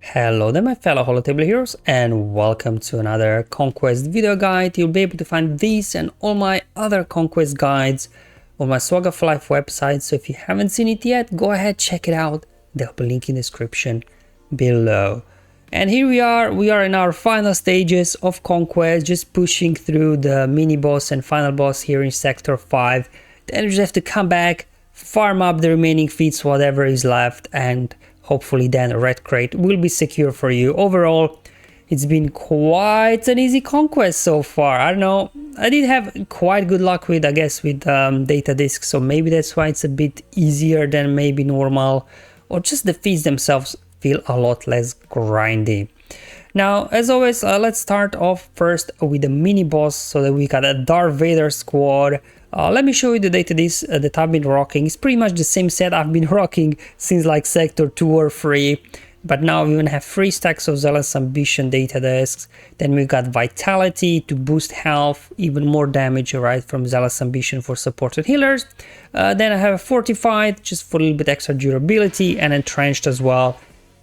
Hello there my fellow Holotable heroes and welcome to another Conquest video guide. You'll be able to find these and all my other Conquest guides on my SWGOH Life website, so if you haven't seen it yet, go ahead, check it out. There'll be a link in the description below. And here we are in our final stages of Conquest, just pushing through the mini boss and final boss here in Sector 5. Then you just have to come back, farm up the remaining feats, whatever is left, and hopefully then a red crate will be secure for you. Overall, it's been quite an easy conquest so far. I don't know, I did have quite good luck with, I guess, with data discs, so maybe that's why it's a bit easier than maybe normal, or just the feats themselves feel a lot less grindy. Now, as always, let's start off first with the mini boss, so that we got a Darth Vader squad. Let me show you the data discs that I've been rocking. It's pretty much the same set I've been rocking since like Sector 2 or 3. But now we even have 3 stacks of Zealous Ambition data discs. Then we got Vitality to boost health, even more damage, right, from Zealous Ambition for supported healers. Then I have a Fortified, just for a little bit extra durability, and Entrenched as well,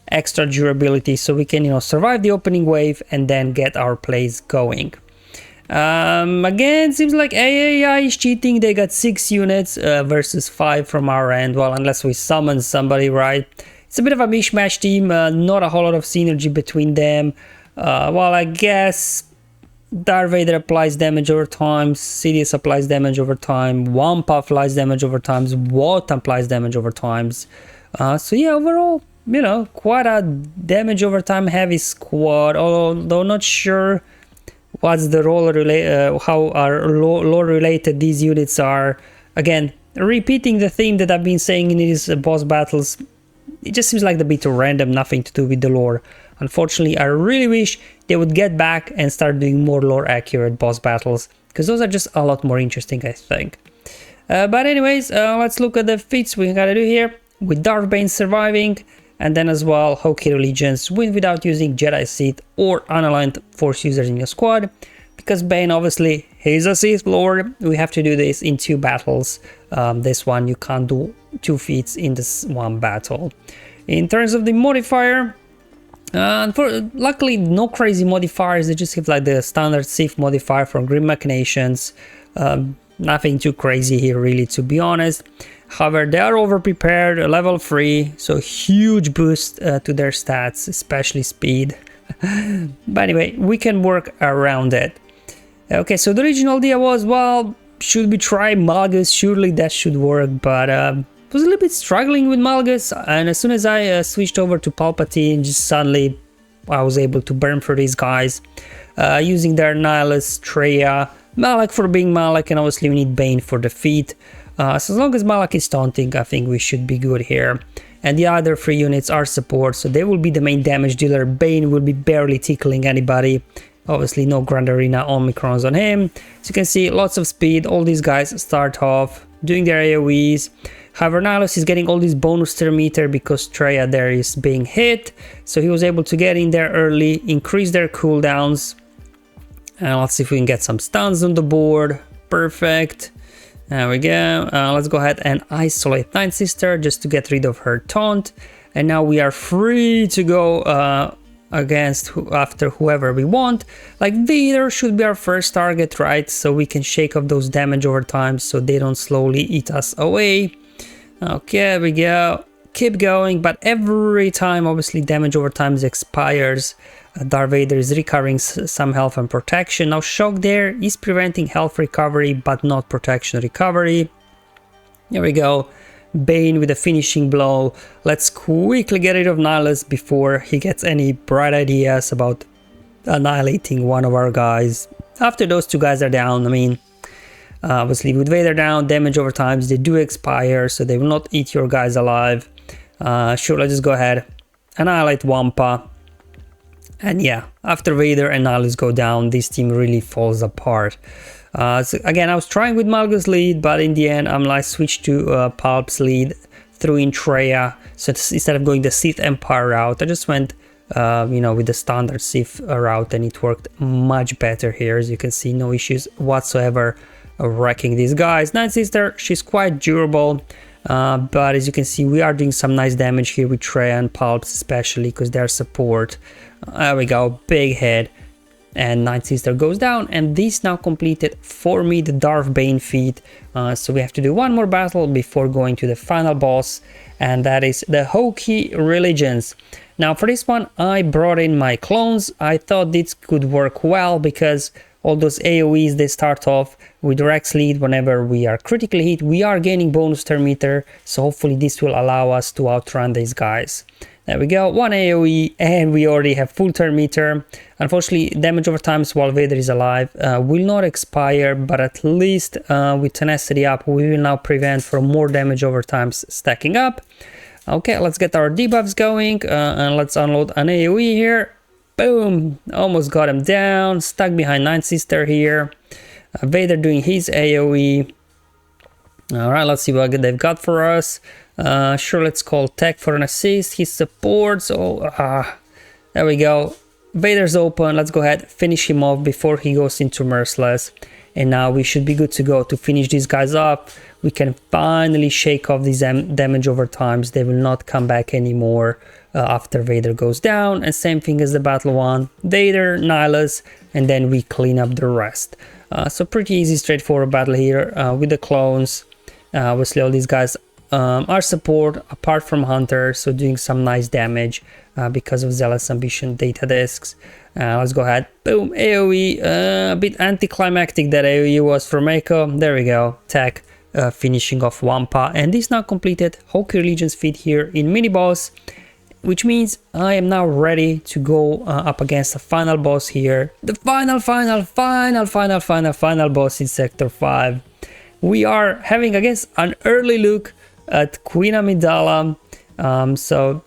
extra durability, so we can, survive the opening wave and then get our plays going. Again, seems like AAI is cheating. They got 6 units versus 5 from our end. Well, unless we summon somebody, right? It's a bit of a mishmash team, not a whole lot of synergy between them. Well, I guess Darth Vader applies damage over time, Sidious applies damage over time, Wampa applies damage over time, Wat applies damage over time. So yeah, overall, quite a damage over time heavy squad, although not sure what's the role how our lore related these units are. Again, repeating the theme that I've been saying in these boss battles, it just seems like a bit random, nothing to do with the lore. Unfortunately, I really wish they would get back and start doing more lore accurate boss battles, because those are just a lot more interesting, I think. But anyways, let's look at the feats we gotta do here, with Darth Bane surviving. And then as well, Hokey Religions, win without using Jedi Sith or unaligned Force users in your squad. Because Bane, obviously, he's a Sith Lord, we have to do this in 2 battles. This one, you can't do 2 feats in this one battle. In terms of the modifier, luckily no crazy modifiers, they just have like the standard Sith modifier from Grim Machinations. Nothing too crazy here really, to be honest. However, they are over-prepared, level 3, so huge boost to their stats, especially speed. But anyway, we can work around it. Okay, so the original idea was, well, should we try Malgus? Surely that should work, but was a little bit struggling with Malgus, and as soon as I switched over to Palpatine, just suddenly I was able to burn through these guys, using their Nihilus, Traya, Malak for being Malak, and obviously we need Bane for the feat. So as long as Malak is taunting, I think we should be good here. And the other 3 units are support, so they will be the main damage dealer. Bane will be barely tickling anybody. Obviously no Grand Arena Omicrons on him. So you can see lots of speed. All these guys start off doing their AoEs. However, Nihilus is getting all these bonus tier meter because Traya there is being hit. So he was able to get in there early, increase their cooldowns. And let's see if we can get some stuns on the board. Perfect. There we go. Let's go ahead and isolate Night Sister just to get rid of her taunt. And now we are free to go after whoever we want. Like Vader should be our first target, right? So we can shake off those damage over time so they don't slowly eat us away. Okay, there we go. Keep going, but every time obviously damage over time expires, Darth Vader is recovering some health and protection. Now Shock there is preventing health recovery but not protection recovery. There we go. Bane with a finishing blow. Let's quickly get rid of Nihilus before he gets any bright ideas about annihilating one of our guys. After those 2 guys are down, I mean, obviously with Vader down, damage over times, they do expire, so they will not eat your guys alive. Sure, let's just go ahead, annihilate Wampa. And yeah, after Vader and Nihilus go down, this team really falls apart. So again, I was trying with Malgus lead, but in the end, I'm like switched to Palp's lead, threw in Traya. So instead of going the Sith Empire route, I just went, with the standard Sith route, and it worked much better here. As you can see, no issues whatsoever wrecking these guys. Night Sister, she's quite durable. But as you can see, we are doing some nice damage here with Trey and Palps, especially because they're support. There we go, big hit. And Night Sister goes down, and this now completed for me the Darth Bane feat. So we have to do one more battle before going to the final boss, and that is the Hokey Religions. Now for this one, I brought in my clones. I thought this could work well because all those AoEs, they start off with Rex lead. Whenever we are critically hit, we are gaining bonus turn meter, so hopefully this will allow us to outrun these guys. There we go, 1 AoE, and we already have full turn meter. Unfortunately, damage over times while Vader is alive will not expire, but at least with tenacity up, we will now prevent from more damage over times stacking up. Okay, let's get our debuffs going, and let's unload an AoE here. Boom, almost got him down, stuck behind Night Sister here. Vader doing his AoE. Alright, let's see what they've got for us. Sure, let's call Tech for an assist. He supports. There we go. Vader's open. Let's go ahead, finish him off before he goes into Merciless. And now we should be good to go to finish these guys up. We can finally shake off these damage over times. They will not come back anymore after Vader goes down. And same thing as the battle one. Vader, Nihilus, and then we clean up the rest. So pretty easy, straightforward battle here with the clones. Obviously all these guys are support apart from Hunter, so doing some nice damage because of Zealous Ambition data discs. Let's go ahead, boom, AoE, a bit anticlimactic that AoE was from Echo. There we go, Tech finishing off Wampa, and this now completed Hokey Religions feat here in mini boss, which means I am now ready to go up against the final boss here, the final boss in Sector 5. We are having, I guess, an early look at Queen Amidala. So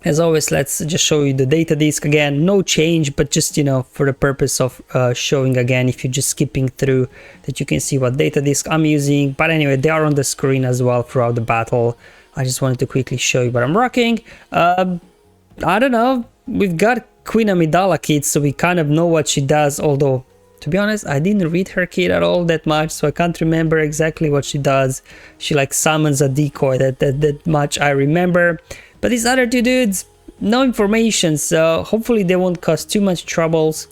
as always, let's just show you the data disk again. No change, but just, you know, for the purpose of showing again, if you're just skipping through, that you can see what data disk I'm using. But anyway, they are on the screen as well throughout the battle. I just wanted to quickly show you what I'm rocking. I don't know, we've got Queen Amidala kit, so we kind of know what she does, although to be honest, I didn't read her kit at all that much, so I can't remember exactly what she does. She like summons a decoy, that much I remember. But these other two dudes, no information, so hopefully they won't cause too much troubles.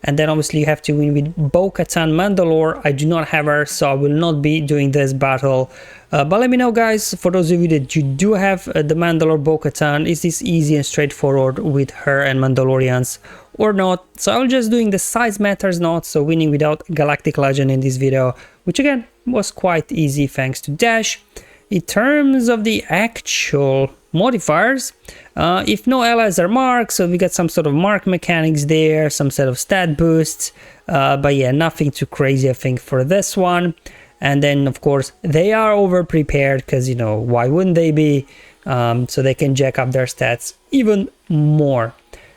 And then obviously you have to win with Bo-Katan Mandalore. I do not have her, so I will not be doing this battle. But let me know, guys, for those of you that you do have the Mandalore Bo-Katan, is this easy and straightforward with her and Mandalorians or not? So I'm just doing the size matters not, so winning without Galactic Legend in this video, which again was quite easy thanks to Dash. In terms of the actual modifiers, if no allies are marked, so we got some sort of mark mechanics there, some sort of stat boosts, but yeah, nothing too crazy I think for this one. And then of course they are over prepared, because you know, why wouldn't they be, so they can jack up their stats even more.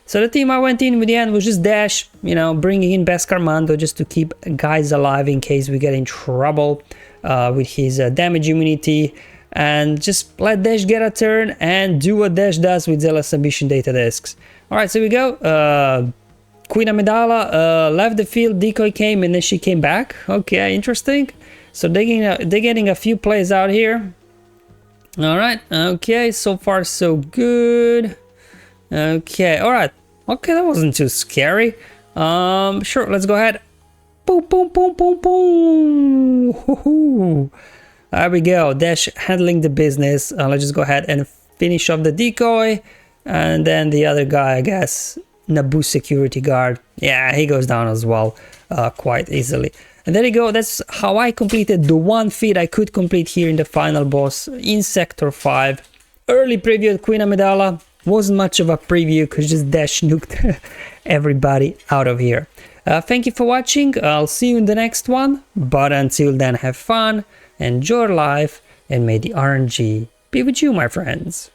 So the team I went in with the end was just Dash, you know, bringing in Beskar Mando just to keep guys alive in case we get in trouble with his damage immunity, and just let Dash get a turn and do what Dash does with Zealous Ambition data discs. Alright, so we go. Queen Amidala left the field, decoy came, and then she came back. Okay, interesting. So they're getting a few plays out here. Alright, okay, so far so good. Okay, alright. Okay, that wasn't too scary. Sure, let's go ahead. Boom, boom, boom, boom, boom. Hoo-hoo. There we go. Dash handling the business. Let's just go ahead and finish off the decoy. And then the other guy, I guess, Naboo security guard. Yeah, he goes down as well quite easily. And there you go. That's how I completed the one feat I could complete here in the final boss in Sector 5. Early preview at Queen Amidala. Wasn't much of a preview because just Dash nuked everybody out of here. Thank you for watching. I'll see you in the next one. But until then, have fun, enjoy life, and may the RNG be with you, my friends.